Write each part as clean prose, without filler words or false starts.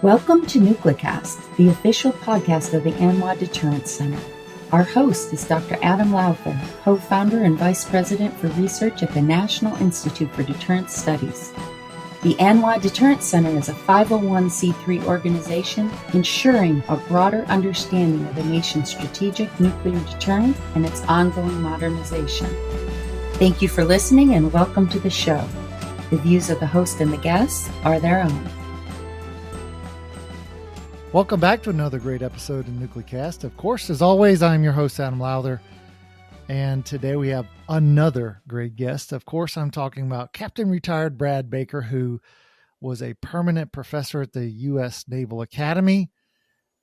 Welcome to NucleCast, the official podcast of the ANWA Deterrence Center. Our host is Dr. Adam Lowther, co-founder and vice president for research at the National Institute for Deterrence Studies. The ANWA Deterrence Center is a 501c3 organization ensuring a broader understanding of the nation's strategic nuclear deterrent and its ongoing modernization. Thank you for listening and welcome to the show. The views of the host and the guests are their own. Welcome back to another great episode of NucleCast. Of course, as always, I'm your host, Adam Lowther, and today we have another great guest. Of course, I'm talking about Captain Retired Brad Baker, who was a permanent professor at the U.S. Naval Academy,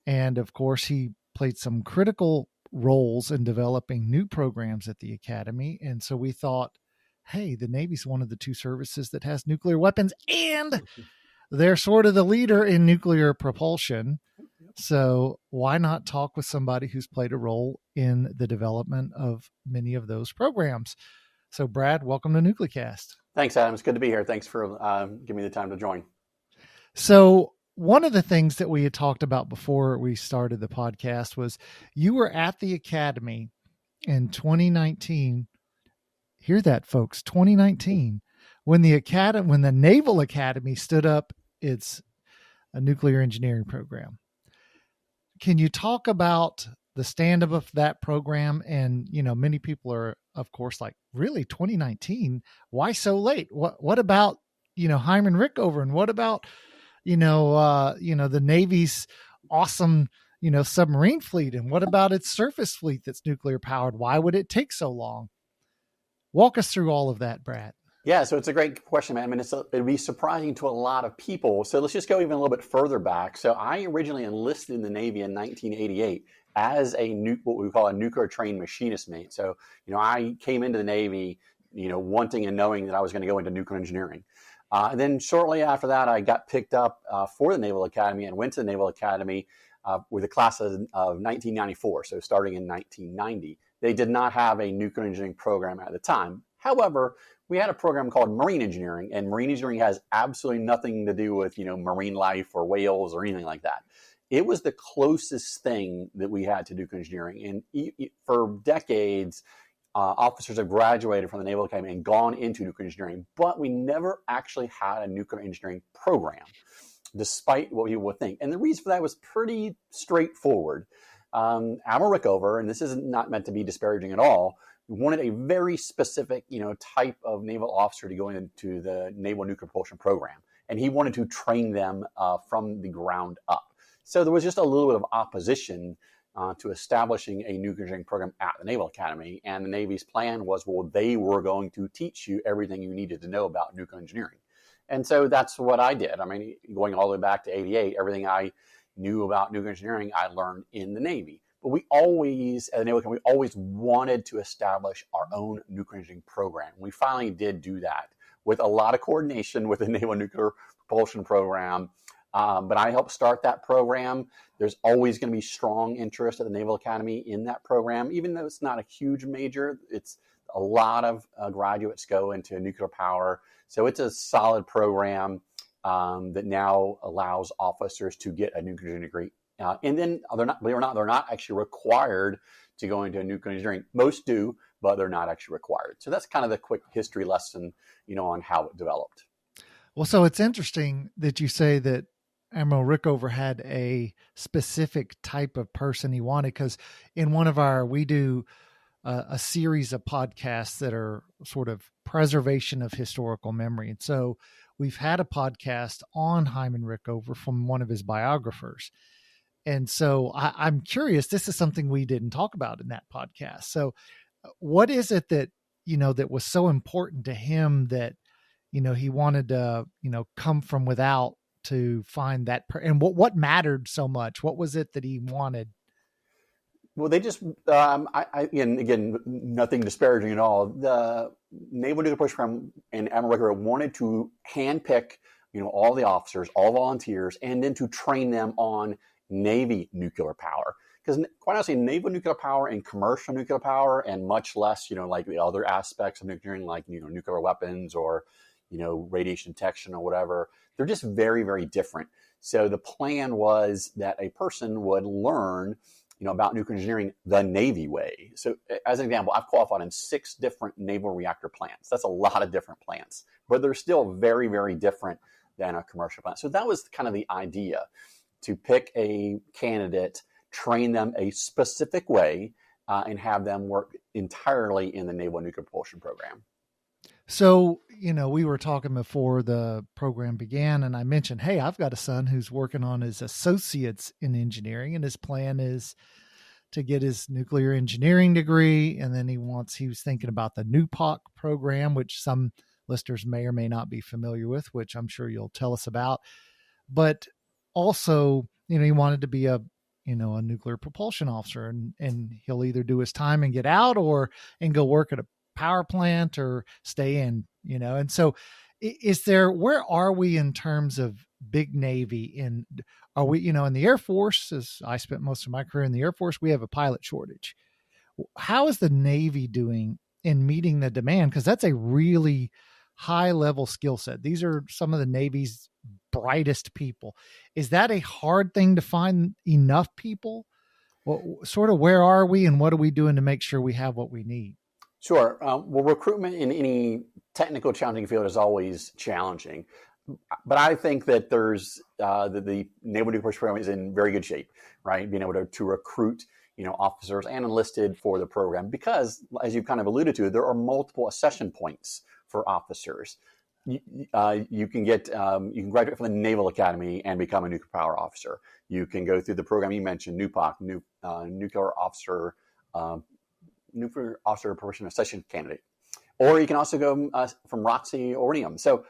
and of course, he played some critical roles in developing new programs at the Academy, and so we thought, hey, the Navy's one of the two services that has nuclear weapons, and they're sort of the leader in nuclear propulsion. So why not talk with somebody who's played a role in the development of many of those programs? So Brad, welcome to NucleCast. Thanks, Adam. It's good to be here. Thanks for giving me the time to join. So one of the things that we had talked about before we started the podcast was you were at the Academy in 2019. Hear that, folks, 2019, when the Naval Academy stood up its nuclear engineering program. Can you talk about the stand-up of that program? And, you know, many people are, of course, like, really, 2019? Why so late? What about, Hyman Rickover? And what about, the Navy's awesome, submarine fleet? And what about its surface fleet that's nuclear powered? Why would it take so long? Walk us through all of that, Brad. Yeah, so it's a great question, man. I mean, it'd be surprising to a lot of people. So let's just go even a little bit further back. So I originally enlisted in the Navy in 1988 as what we call a nuclear trained machinist mate. So, I came into the Navy, wanting and knowing that I was going to go into nuclear engineering. And then shortly after that, I got picked up for the Naval Academy and went to the Naval Academy with a class of 1994. So starting in 1990, they did not have a nuclear engineering program at the time. However, we had a program called marine engineering, and marine engineering has absolutely nothing to do with, marine life or whales or anything like that. It was the closest thing that we had to nuclear engineering. And for decades, officers have graduated from the Naval Academy and gone into nuclear engineering, but we never actually had a nuclear engineering program, despite what people would think. And the reason for that was pretty straightforward. Admiral Rickover, and this is not meant to be disparaging at all, wanted a very specific, type of naval officer to go into the Naval Nuclear Propulsion Program. And he wanted to train them from the ground up. So there was just a little bit of opposition to establishing a nuclear engineering program at the Naval Academy. And the Navy's plan was, well, they were going to teach you everything you needed to know about nuclear engineering. And so that's what I did. I mean, going all the way back to 88, everything I knew about nuclear engineering, I learned in the Navy. But we always, at the Naval Academy, we always wanted to establish our own nuclear engineering program. We finally did do that with a lot of coordination with the Naval Nuclear Propulsion Program. But I helped start that program. There's always going to be strong interest at the Naval Academy in that program, even though it's not a huge major. It's a lot of graduates go into nuclear power. So it's a solid program that now allows officers to get a nuclear engineering degree. And then believe it or not, they're not actually required to go into nuclear engineering. Most do, but they're not actually required. So that's kind of the quick history lesson, on how it developed. Well, so it's interesting that you say that Admiral Rickover had a specific type of person he wanted, because in we do a series of podcasts that are sort of preservation of historical memory. And so we've had a podcast on Hyman Rickover from one of his biographers. And so I'm curious, this is something we didn't talk about in that podcast. So what is it that, that was so important to him that, he wanted to, come from without to find that, and what mattered so much? What was it that he wanted? Well, they just, again, nothing disparaging at all. The Naval Nuclear Propulsion Program and Admiral Rickover wanted to handpick, all the officers, all volunteers, and then to train them on Navy nuclear power. Because quite honestly, naval nuclear power and commercial nuclear power, and much less, like the other aspects of nuclear, like, nuclear weapons or, radiation detection or whatever. They're just very, very different. So the plan was that a person would learn about nuclear engineering the Navy way. So as an example, I've qualified in 6 different naval reactor plants. That's a lot of different plants, but they're still very, very different than a commercial plant. So that was kind of the idea, to pick a candidate, train them a specific way, and have them work entirely in the Naval Nuclear Propulsion Program. So, we were talking before the program began, and I mentioned, hey, I've got a son who's working on his associates in engineering, and his plan is to get his nuclear engineering degree. And then he was thinking about the NUPOC program, which some listeners may or may not be familiar with, which I'm sure you'll tell us about. But also, he wanted to be a nuclear propulsion officer, and he'll either do his time and get out and go work at a power plant or stay in, and so where are we in terms of big Navy? Are we, in the Air Force, as I spent most of my career in the Air Force, we have a pilot shortage. How is the Navy doing in meeting the demand? Because that's a really high level skill set. These are some of the Navy's brightest people. Is that a hard thing to find enough people? Well, sort of where are we, and what are we doing to make sure we have what we need? Sure. Well, recruitment in any technical challenging field is always challenging. But I think that there's the Naval Nuclear Program is in very good shape, right? Being able to recruit, officers and enlisted for the program, because as you kind of alluded to, there are multiple accession points for officers. You can graduate from the Naval Academy and become a nuclear power officer. You can go through the program you mentioned, NUPOC, nuclear officer promotion accession candidate, or you can also go from ROTC or NEOM. So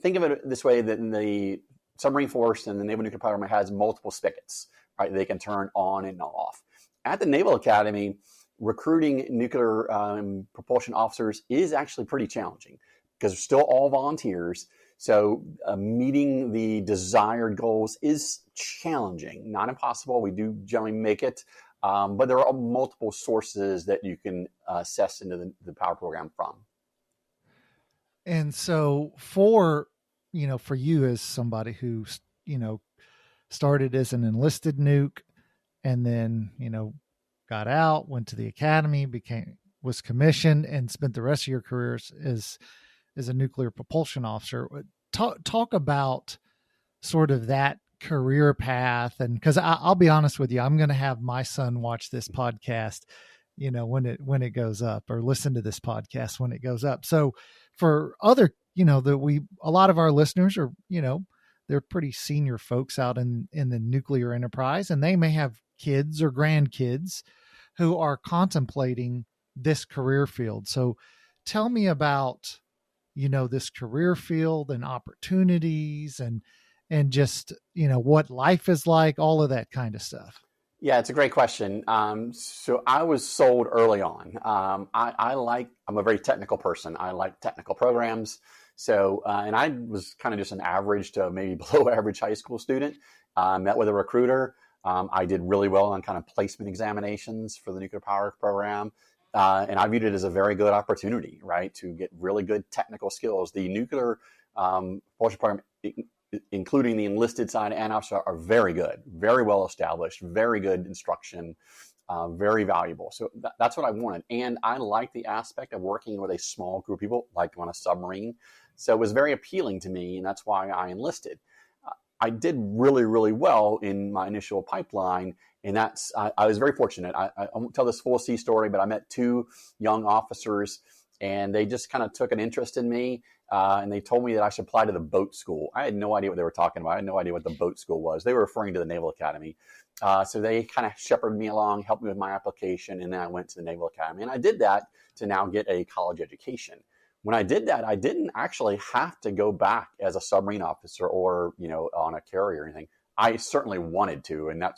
think of it this way: that the submarine force and the Naval Nuclear Program has multiple spigots, right? They can turn on and off. At the Naval Academy, recruiting nuclear propulsion officers is actually pretty challenging, because they're still all volunteers. So meeting the desired goals is challenging, not impossible. We do generally make it, but there are multiple sources that you can assess into the power program from. And so for you as somebody who, started as an enlisted nuke and then, got out, went to the academy, was commissioned, and spent the rest of your careers as a nuclear propulsion officer. Talk about sort of that career path. And because I'll be honest with you, I'm going to have my son watch this podcast, when it goes up, or listen to this podcast when it goes up. So for other, a lot of our listeners are, they're pretty senior folks out in the nuclear enterprise, and they may have kids or grandkids who are contemplating this career field. So tell me about, this career field and opportunities and just, what life is like, all of that kind of stuff. Yeah, it's a great question. So I was sold early on. I'm a very technical person. I like technical programs. So, and I was kind of just an average to maybe below average high school student. Met with a recruiter. I did really well on kind of placement examinations for the nuclear power program. And I viewed it as a very good opportunity, right, to get really good technical skills. The nuclear propulsion program, including the enlisted side and officer, are very good, very well established, very good instruction, very valuable. So that's what I wanted. And I like the aspect of working with a small group of people, like on a submarine. So it was very appealing to me, and that's why I enlisted. I did really, really well in my initial pipeline, and I was very fortunate. I won't tell this full sea story, but I met 2 young officers, and they just kind of took an interest in me, and they told me that I should apply to the boat school. I had no idea what they were talking about. I had no idea what the boat school was. They were referring to the Naval Academy. So they kind of shepherded me along, helped me with my application, and then I went to the Naval Academy. And I did that to now get a college education. When I did that, I didn't actually have to go back as a submarine officer or, on a carrier or anything. I certainly wanted to, and that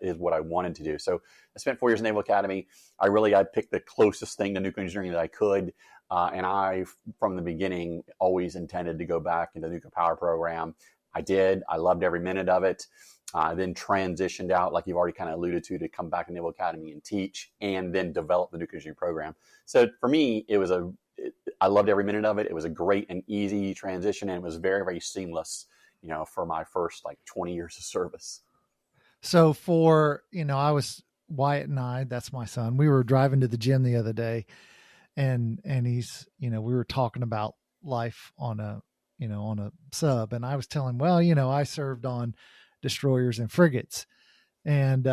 is what I wanted to do. So I spent 4 years in the Naval Academy. I picked the closest thing to nuclear engineering that I could. And I, from the beginning, always intended to go back into the nuclear power program. I did. I loved every minute of it. Then transitioned out, like you've already kind of alluded to come back to Naval Academy and teach, and then develop the nuclear engineering program. So for me, it was I loved every minute of it. It was a great and easy transition, and it was very, very seamless, for my first like 20 years of service. So for, I was Wyatt and I, that's my son. We were driving to the gym the other day, and he's, we were talking about life on a sub, and I was telling him, well, I served on destroyers and frigates, and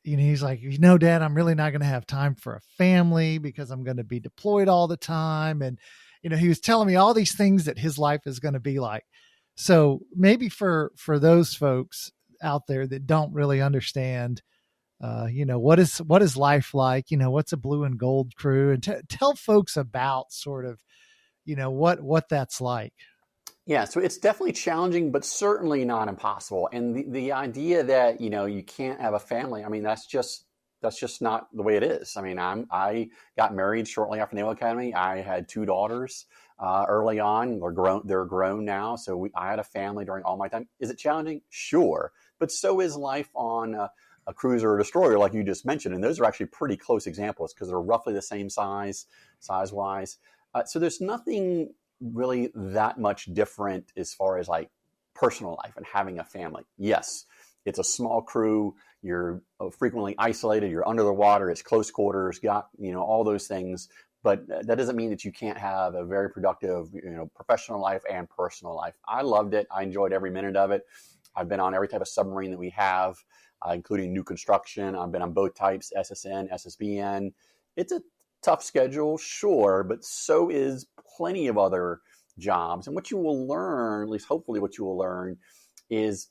he's like, Dad, I'm really not going to have time for a family because I'm going to be deployed all the time. And he was telling me all these things that his life is going to be like. So maybe for those folks out there that don't really understand, what is life like? What's a blue and gold crew, and tell folks about sort of, what that's like. Yeah, so it's definitely challenging, but certainly not impossible. And the idea that you can't have a family, I mean, that's just not the way it is. I mean, I got married shortly after Naval Academy. I had 2 daughters early on. They're grown now, so I had a family during all my time. Is it challenging? Sure, but so is life on a cruiser or destroyer, like you just mentioned. And those are actually pretty close examples because they're roughly the same size-wise. So there's nothing really that much different as far as like personal life and having a family. Yes, it's a small crew. You're frequently isolated. You're under the water. It's close quarters. Got all those things. But that doesn't mean that you can't have a very productive professional life and personal life. I loved it. I enjoyed every minute of it. I've been on every type of submarine that we have, including new construction. I've been on both types, SSN, SSBN. It's a tough schedule, sure, but so is plenty of other jobs. And what you will learn, at least hopefully what you will learn, is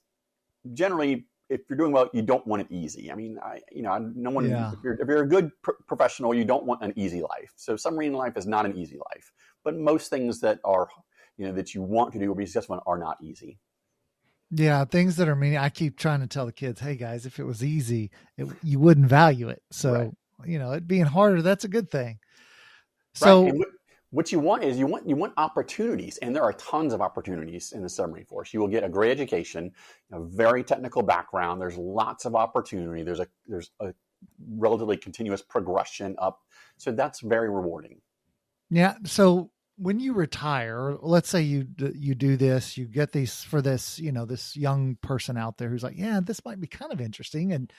generally, if you're doing well, you don't want it easy. I mean, no one. Yeah. If you're a good professional, you don't want an easy life. So submarine life is not an easy life. But most things that are, that you want to do or be successful in are not easy. Yeah, things that are meaning. I keep trying to tell the kids, hey guys, if it was easy, you wouldn't value it. So. Right. It being harder, that's a good thing. So right. And what you want is you want opportunities, and there are tons of opportunities in the submarine force. You will get a great education, a very technical background. There's lots of opportunity. There's a relatively continuous progression up. So that's very rewarding. Yeah. So when you retire, let's say you do this, you get these for this, this young person out there who's like, yeah, this might be kind of interesting. And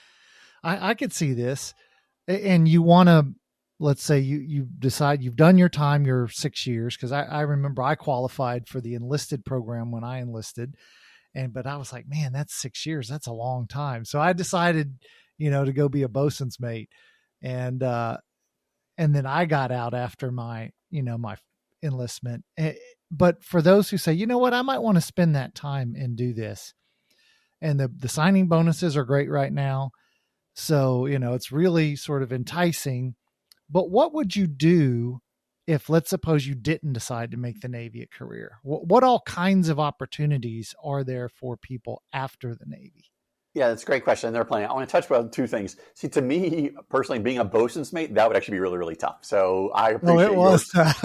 I could see this. And you want to, let's say you decide you've done your time, your 6 years. Cause I remember I qualified for the enlisted program when I enlisted, but I was like, man, that's 6 years. That's a long time. So I decided, to go be a bosun's mate. And then I got out after my, my enlistment. But for those who say, you know what, I might want to spend that time and do this. And the signing bonuses are great right now. So, it's really sort of enticing. But what would you do if, let's suppose, you didn't decide to make the Navy a career? What all kinds of opportunities are there for people after the Navy? Yeah, that's a great question. They're playing. I want to touch on 2 things. See, to me personally, being a bosun's mate, that would actually be really, really tough. So I appreciate it was tough.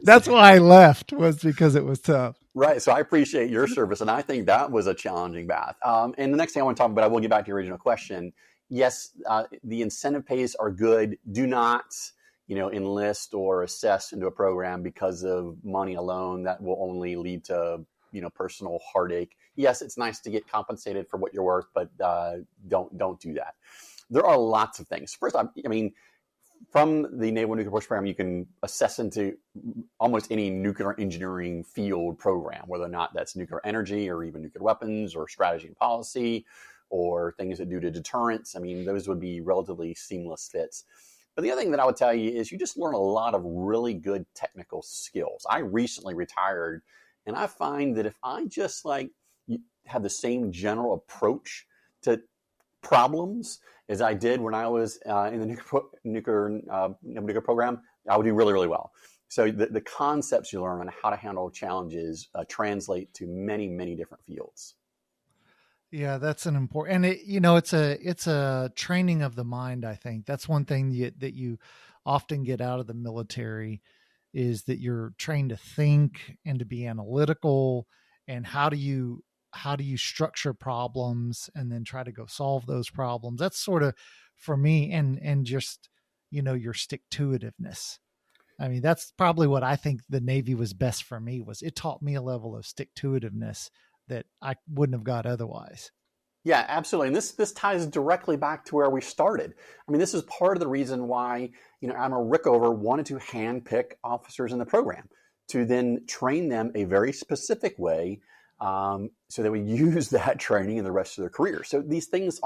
That's why I left, was because it was tough. Right. So I appreciate your service. And I think that was a challenging path. And the next thing I want to talk about, I will get back to your original question. Yes, the incentive pays are good. Do not, enlist or assess into a program because of money alone. That will only lead to, personal heartache. Yes, it's nice to get compensated for what you're worth, but don't do that. There are lots of things. First, I mean, from the Naval Nuclear Propulsion Program, you can assess into almost any nuclear engineering field program, whether or not that's nuclear energy or even nuclear weapons or strategy and policy or things that do to deterrence. I mean, those would be relatively seamless fits. But the other thing that I would tell you is you just learn a lot of really good technical skills. I recently retired, and I find that if I just have the same general approach to problems as I did when I was in the nuclear program, I would do really, really well. So the concepts you learn on how to handle challenges translate to many, many different fields. Yeah, that's an important, and it's a training of the mind. I think that's one thing that you often get out of the military is that you're trained to think and to be analytical, and how do you structure problems and then try to go solve those problems. That's sort of for me, and just your stick-to-itiveness. I mean, that's probably what I think the Navy was best for me, was it taught me a level of stick-to-itiveness that I wouldn't have got otherwise. Yeah, absolutely. And this ties directly back to where we started. I mean, this is part of the reason why, Admiral Rickover wanted to handpick officers in the program to then train them a very specific way, so that we use that training in the rest of their career. So these things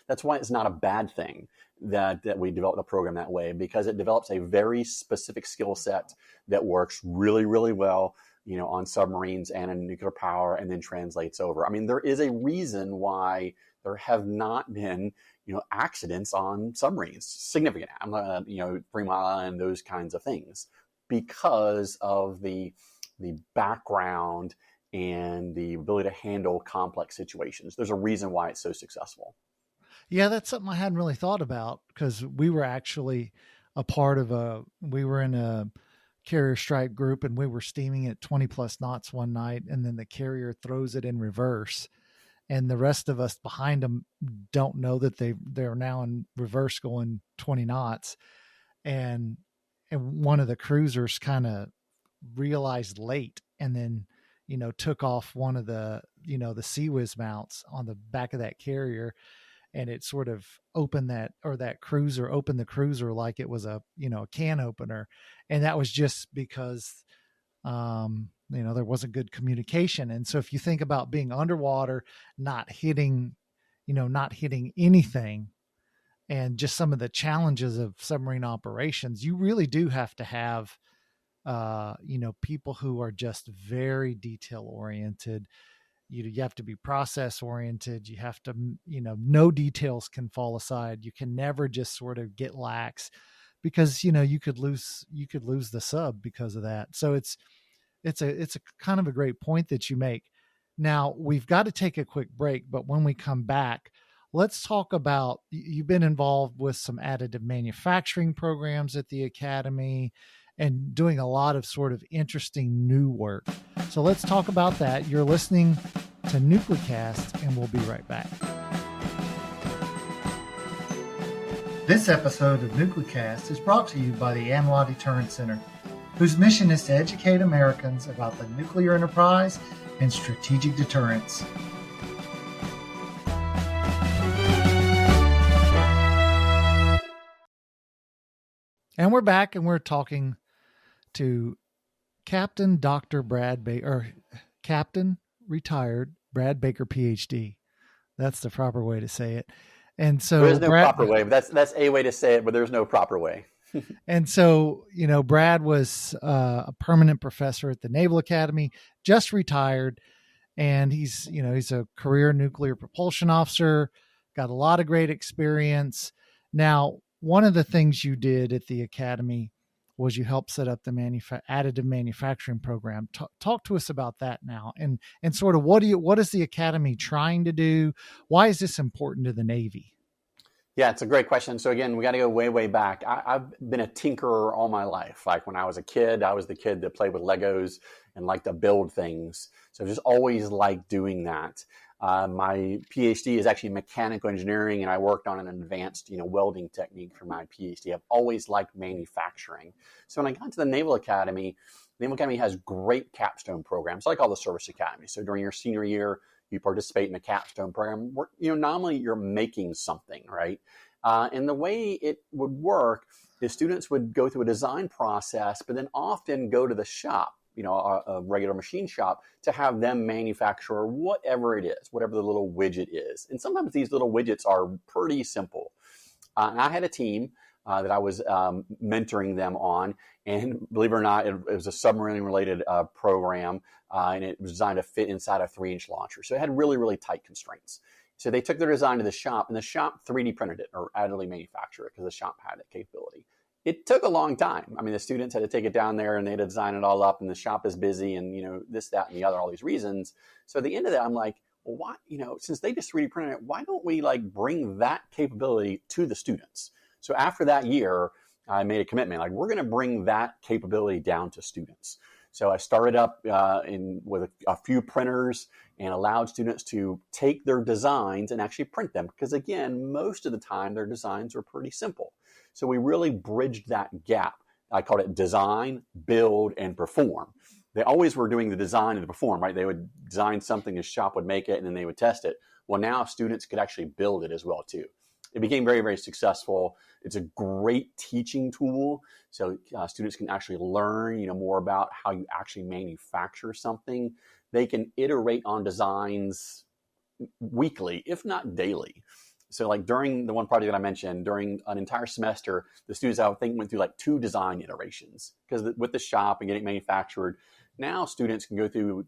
that's why it's not a bad thing that we develop the program that way, because it develops a very specific skill set that works really, really well, on submarines and in nuclear power, and then translates over. I mean, there is a reason why there have not been, accidents on submarines, significant, 3 Mile Island, those kinds of things, because of the background and the ability to handle complex situations. There's a reason why it's so successful. Yeah, that's something I hadn't really thought about, because we were actually we were in a carrier strike group, and we were steaming at 20 plus knots one night, and then the carrier throws it in reverse, and the rest of us behind them don't know that they're now in reverse going 20 knots. And one of the cruisers kind of realized late, and then, took off one of the, the CWIS mounts on the back of that carrier, and it sort of opened the cruiser like it was a can opener. And that was just because, there wasn't good communication. And so if you think about being underwater, not hitting anything, and just some of the challenges of submarine operations, you really do have to have, people who are just very detail oriented. You have to be process oriented. You have to, no details can fall aside. You can never just sort of get lax, because, you could lose the sub because of that. So it's a kind of a great point that you make. Now we've got to take a quick break, but when we come back, let's talk about, you've been involved with some additive manufacturing programs at the Academy and doing a lot of sort of interesting new work. So let's talk about that. You're listening to Nuclecast, and we'll be right back. This episode of Nuclecast is brought to you by the ANWA Deterrence Center, whose mission is to educate Americans about the nuclear enterprise and strategic deterrence. And we're back, and we're talking to Captain Dr. Brad Baker, Captain retired Brad Baker, PhD. That's the proper way to say it. And so there's no proper way, but that's a way to say it, but there's no proper way. And so, Brad was a permanent professor at the Naval Academy, just retired, and he's a career nuclear propulsion officer, got a lot of great experience. Now, one of the things you did at the Academy was you helped set up the additive manufacturing program. Talk to us about that now, and sort of what is the Academy trying to do? Why is this important to the Navy? Yeah, it's a great question. So again, we got to go way, way back. I've been a tinkerer all my life. Like when I was a kid, I was the kid that played with Legos and liked to build things. So I've just always liked doing that. My PhD is actually mechanical engineering, and I worked on an advanced, welding technique for my PhD. I've always liked manufacturing. So when I got to the Naval Academy has great capstone programs, like all the service academies. So during your senior year, you participate in a capstone program where, normally you're making something, right? And the way it would work is students would go through a design process, but then often go to the shop, a regular machine shop, to have them manufacture whatever it is, whatever the little widget is. And sometimes these little widgets are pretty simple. And I had a team that I was mentoring them on. And believe it or not, it was a submarine-related program, and it was designed to fit inside a 3-inch launcher. So it had really, really tight constraints. So they took their design to the shop, and the shop 3D printed it or additively manufactured it because the shop had that capability. It took a long time. I mean, the students had to take it down there, and they had to design it all up, and the shop is busy, and this, that, and the other, all these reasons. So at the end of that, I'm like, well, why, since they just 3D printed it, why don't we bring that capability to the students? So after that year, I made a commitment, we're going to bring that capability down to students. So I started up with a few printers and allowed students to take their designs and actually print them. Because again, most of the time their designs are pretty simple. So we really bridged that gap I called it design, build, and perform. They always were doing the design and the perform, right? They would design something, the shop would make it, and then they would test it. Well, now students could actually build it as well too. It became very, very successful. It's a great teaching tool. So students can actually learn, more about how you actually manufacture something. They can iterate on designs weekly, if not daily. So like during the one project that I mentioned, during an entire semester, the students, I think, went through like 2 design iterations, because with the shop and getting manufactured, now students can go through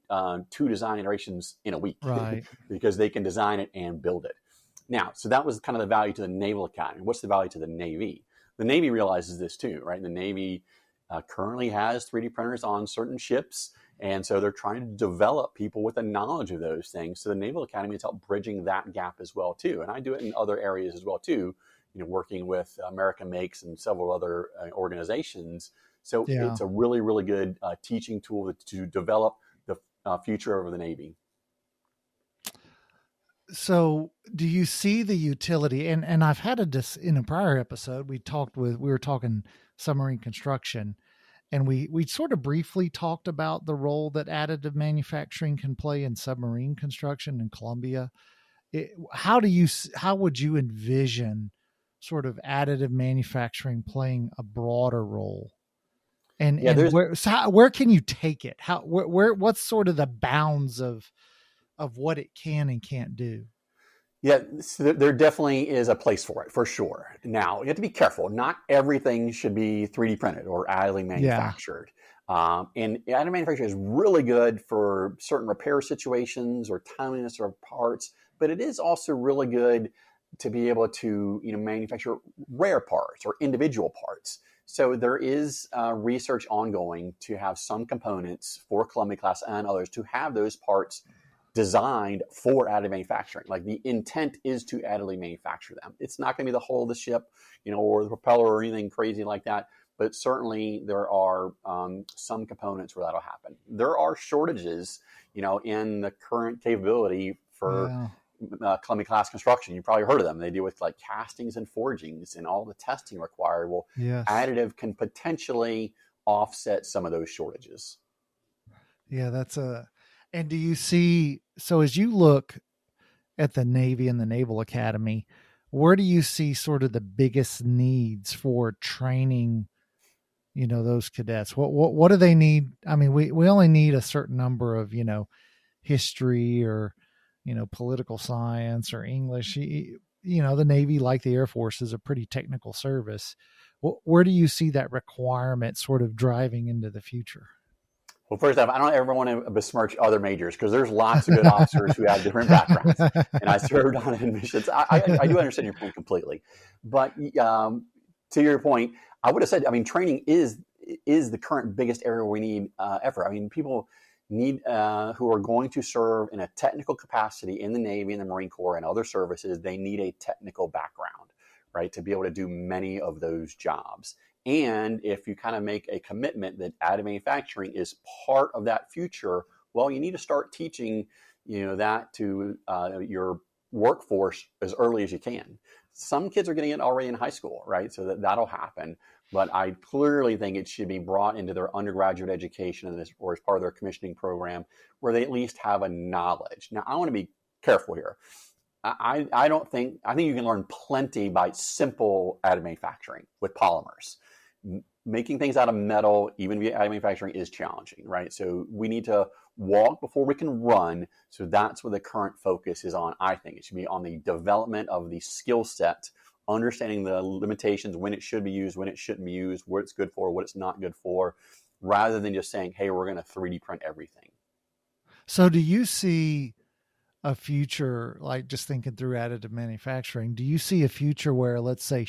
2 design iterations in a week, Right. because they can design it and build it. Now, so that was kind of the value to the Naval Academy. What's the value to the Navy? The Navy realizes this too, right? The Navy currently has 3D printers on certain ships. And so they're trying to develop people with a knowledge of those things. So the Naval Academy has helped bridging that gap as well too. And I do it in other areas as well too, working with American Makes and several other organizations. So it's a really, really good teaching tool to develop the future of the Navy. So do you see the utility? And I've had in a prior episode, we were talking submarine construction, and we sort of briefly talked about the role that additive manufacturing can play in submarine construction in Columbia. How would you envision sort of additive manufacturing playing a broader role? And where can you take it? What's sort of the bounds of what it can and can't do? Yeah, so there definitely is a place for it, for sure. Now, you have to be careful. Not everything should be 3D printed or additively manufactured. Yeah. And additive manufacturing is really good for certain repair situations or timeliness of parts, but it is also really good to be able to manufacture rare parts or individual parts. So there is research ongoing to have some components for Columbia class and others to have those parts designed for additive manufacturing. Like the intent is to additively manufacture them. It's not going to be the hull of the ship, or the propeller or anything crazy like that. But certainly there are some components where that'll happen. There are shortages, in the current capability for Columbia class construction. You probably heard of them. They deal with like castings and forgings and all the testing required. Well, yes. Additive can potentially offset some of those shortages. Yeah, and do you see, so as you look at the Navy and the Naval Academy, where do you see sort of the biggest needs for training, those cadets? What do they need? I mean, we only need a certain number of, history or, political science or English. The Navy, like the Air Force, is a pretty technical service. Where do you see that requirement sort of driving into the future? Well, first off, I don't ever want to besmirch other majors, because there's lots of good officers who have different backgrounds. And I served on admissions. I do understand your point completely. But to your point, I would have said, training is the current biggest area we need effort. People need who are going to serve in a technical capacity in the Navy and the Marine Corps and other services. They need a technical background, right, to be able to do many of those jobs. And if you kind of make a commitment that additive manufacturing is part of that future, well, you need to start teaching, that to your workforce as early as you can. Some kids are getting it already in high school, right? So that'll happen. But I clearly think it should be brought into their undergraduate education or as part of their commissioning program, where they at least have a knowledge. Now, I want to be careful here. I think you can learn plenty by simple additive manufacturing with polymers. Making things out of metal, even via additive manufacturing, is challenging, right? So we need to walk before we can run. So that's what the current focus is on. I think it should be on the development of the skill set, understanding the limitations, when it should be used, when it shouldn't be used, what it's good for, what it's not good for, rather than just saying, hey, we're going to 3D print everything. So do you see a future, like just thinking through additive manufacturing, do you see a future where, let's say,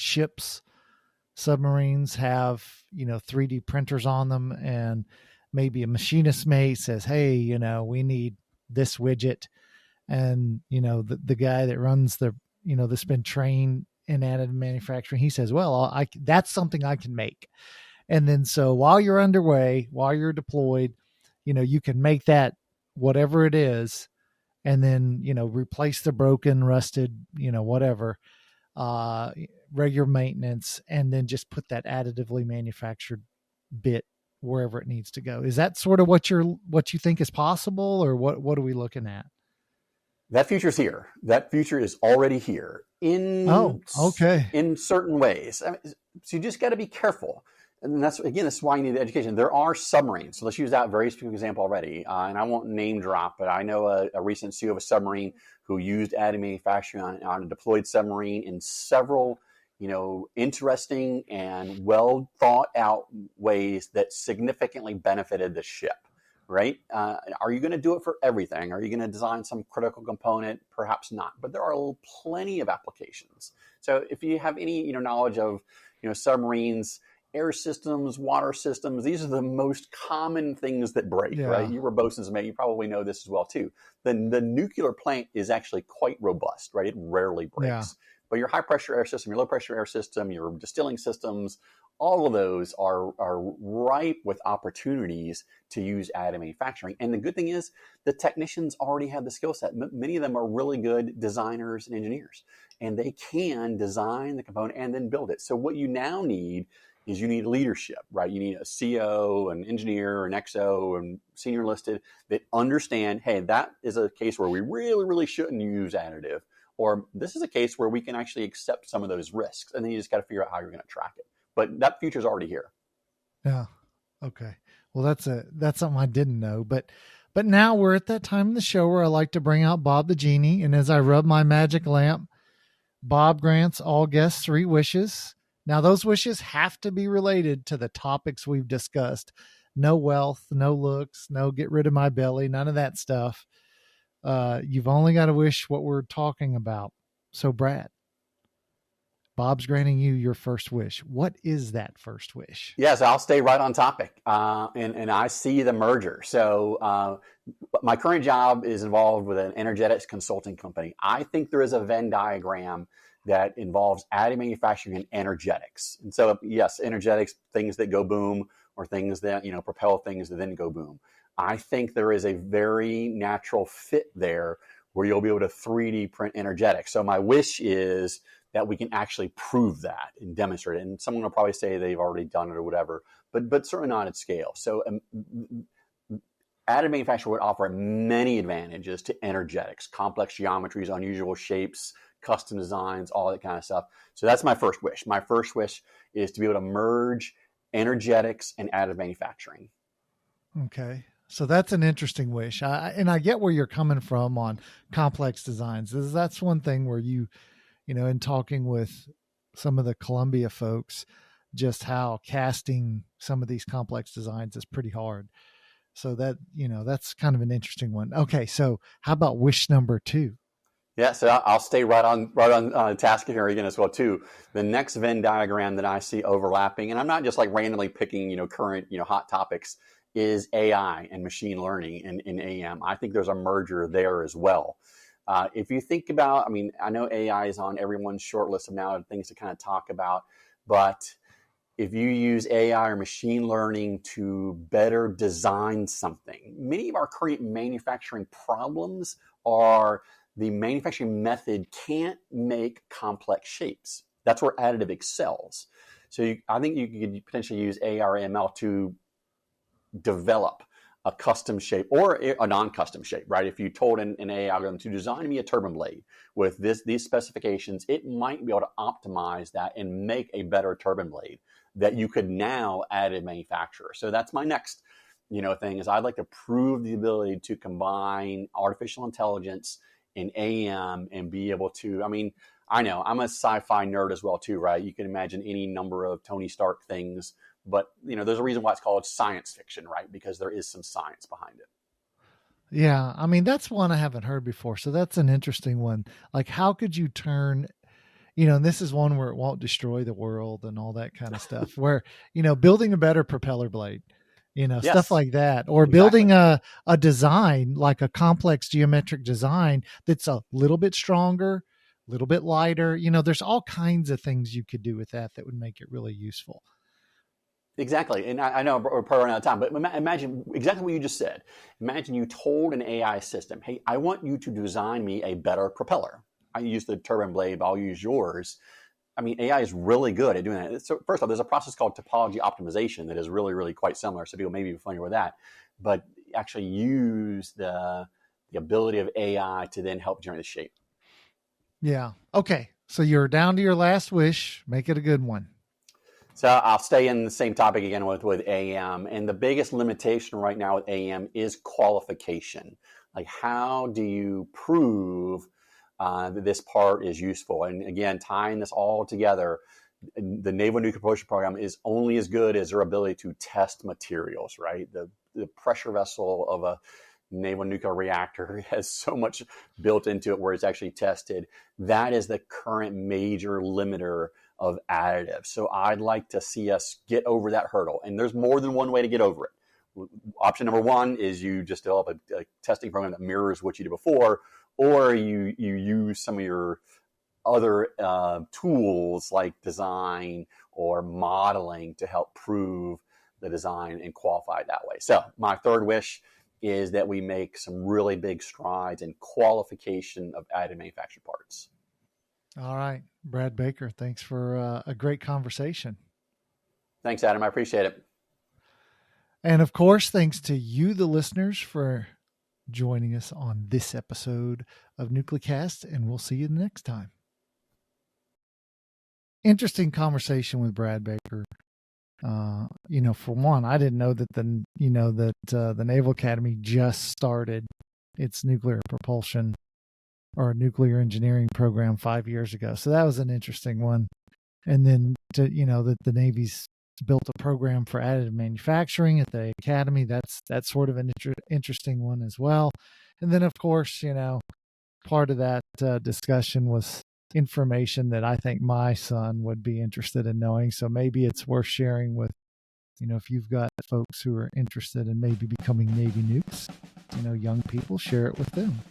submarines have, 3D printers on them, and maybe a machinist mate says, hey, we need this widget. And, the guy that runs that's been trained in additive manufacturing, he says, well, that's something I can make. And then, so while you're underway, while you're deployed, you can make that, whatever it is, and then, replace the broken, rusted, whatever, regular maintenance, and then just put that additively manufactured bit wherever it needs to go. Is that sort of what you think is possible, or what are we looking at? That future's here. That future is already here Oh, okay. in certain ways. I mean, so you just got to be careful. And that's why you need education. There are submarines. So let's use that very specific example already. And I won't name drop, but I know a recent CEO of a submarine who used additive manufacturing on a deployed submarine in several, interesting and well thought out ways that significantly benefited the ship. Right? Are you going to do it for everything? Are you going to design some critical component? Perhaps not. But there are plenty of applications. So if you have any knowledge of submarines, air systems, water systems, these are the most common things that break. Yeah. Right? You were bosun's mate. You probably know this as well too. The nuclear plant is actually quite robust. Right? It rarely breaks. Yeah. But your high pressure air system, your low pressure air system, your distilling systems, all of those are ripe with opportunities to use additive manufacturing. And the good thing is the technicians already have the skill set. Many of them are really good designers and engineers, and they can design the component and then build it. So what you now need is you need leadership, right? You need a CO, an engineer, an XO, and senior enlisted that understand, hey, that is a case where we really, really shouldn't use additive. Or this is a case where we can actually accept some of those risks. And then you just got to figure out how you're going to track it. But that future is already here. Yeah. Okay. Well, that's something I didn't know. But now we're at that time in the show where I like to bring out Bob the Genie. And as I rub my magic lamp, Bob grants all guests 3 wishes. Now, those wishes have to be related to the topics we've discussed. No wealth, no looks, no get rid of my belly, none of that stuff. You've only got to wish what we're talking about. So, Brad, Bob's granting you your first wish. What is that first wish? Yes, I'll stay right on topic. And I see the merger. So my current job is involved with an energetics consulting company. I think there is a Venn diagram that involves additive manufacturing and energetics. And so, yes, energetics, things that go boom, or things that, propel things that then go boom. I think there is a very natural fit there where you'll be able to 3D print energetics. So my wish is that we can actually prove that and demonstrate it. And someone will probably say they've already done it or whatever, but certainly not at scale. So additive manufacturing would offer many advantages to energetics, complex geometries, unusual shapes, custom designs, all that kind of stuff. So that's my first wish. My first wish is to be able to merge energetics and additive manufacturing. Okay. So that's an interesting wish. And I get where you're coming from on complex designs. That's one thing where in talking with some of the Columbia folks, just how casting some of these complex designs is pretty hard. So that, that's kind of an interesting one. Okay. So how about wish number 2? Yeah, so I'll stay right on task here again as well too. The next Venn diagram that I see overlapping, and I'm not just like randomly picking, current, hot topics, is AI and machine learning in AM. I think there's a merger there as well. If you think about, I know AI is on everyone's short list of now things to kind of talk about, but if you use AI or machine learning to better design something, many of our current manufacturing problems are the manufacturing method can't make complex shapes. That's where additive excels. So I think you could potentially use AI or ML to develop a custom shape or a non-custom shape, right? If you told an AI algorithm to design me a turbine blade with these specifications, it might be able to optimize that and make a better turbine blade that you could now additive manufacture. So that's my next, thing is I'd like to prove the ability to combine artificial intelligence in AM and be able to, I know I'm a sci-fi nerd as well too, right? You can imagine any number of Tony Stark things, but there's a reason why it's called science fiction, right? Because there is some science behind it. Yeah. That's one I haven't heard before. So that's an interesting one. Like, how could you turn, and this is one where it won't destroy the world and all that kind of stuff, where, building a better propeller blade, yes, stuff like that, or building a design, like a complex geometric design that's a little bit stronger, a little bit lighter. There's all kinds of things you could do with that would make it really useful. Exactly. And I know we're probably running out of time, but imagine exactly what you just said. Imagine you told an AI system, hey, I want you to design me a better propeller. I use the turbine blade, but I'll use yours. I mean, AI is really good at doing that. So first off, there's a process called topology optimization that is really, really quite similar. So people may be familiar with that, but actually use the ability of AI to then help generate the shape. Yeah. Okay. So you're down to your last wish. Make it a good one. So I'll stay in the same topic again with AM. And the biggest limitation right now with AM is qualification. Like, how do you prove that this part is useful? And again, tying this all together, the Naval Nuclear Propulsion Program is only as good as their ability to test materials, right? The pressure vessel of a naval nuclear reactor has so much built into it where it's actually tested. That is the current major limiter of additive. So I'd like to see us get over that hurdle. And there's more than one way to get over it. Option number one is you just develop a testing program that mirrors what you did before, or you use some of your other tools like design or modeling to help prove the design and qualify it that way. So my third wish is that we make some really big strides in qualification of additive manufactured parts. All right. Brad Baker, thanks for a great conversation. Thanks, Adam. I appreciate it. And of course, thanks to you, the listeners, for joining us on this episode of Nuclecast, and we'll see you next time. Interesting conversation with Brad Baker. For one, I didn't know that the Naval Academy just started its nuclear propulsion or nuclear engineering program 5 years ago. So that was an interesting one. And then that the Navy's built a program for additive manufacturing at the Academy. That's sort of an interesting one as well. And then, of course, part of that discussion was information that I think my son would be interested in knowing. So maybe it's worth sharing with, if you've got folks who are interested in maybe becoming Navy nukes, young people, share it with them.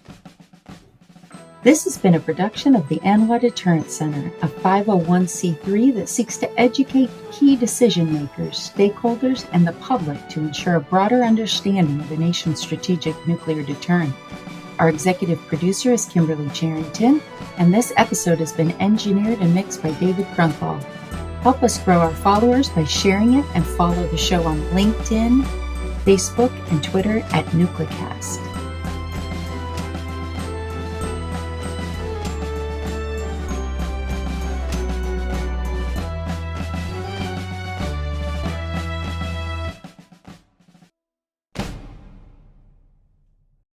This has been a production of the ANWA Deterrence Center, a 501c3 that seeks to educate key decision makers, stakeholders, and the public to ensure a broader understanding of the nation's strategic nuclear deterrent. Our executive producer is Kimberly Charrington, and this episode has been engineered and mixed by David Krunthal. Help us grow our followers by sharing it and follow the show on LinkedIn, Facebook, and Twitter at Nuclecast.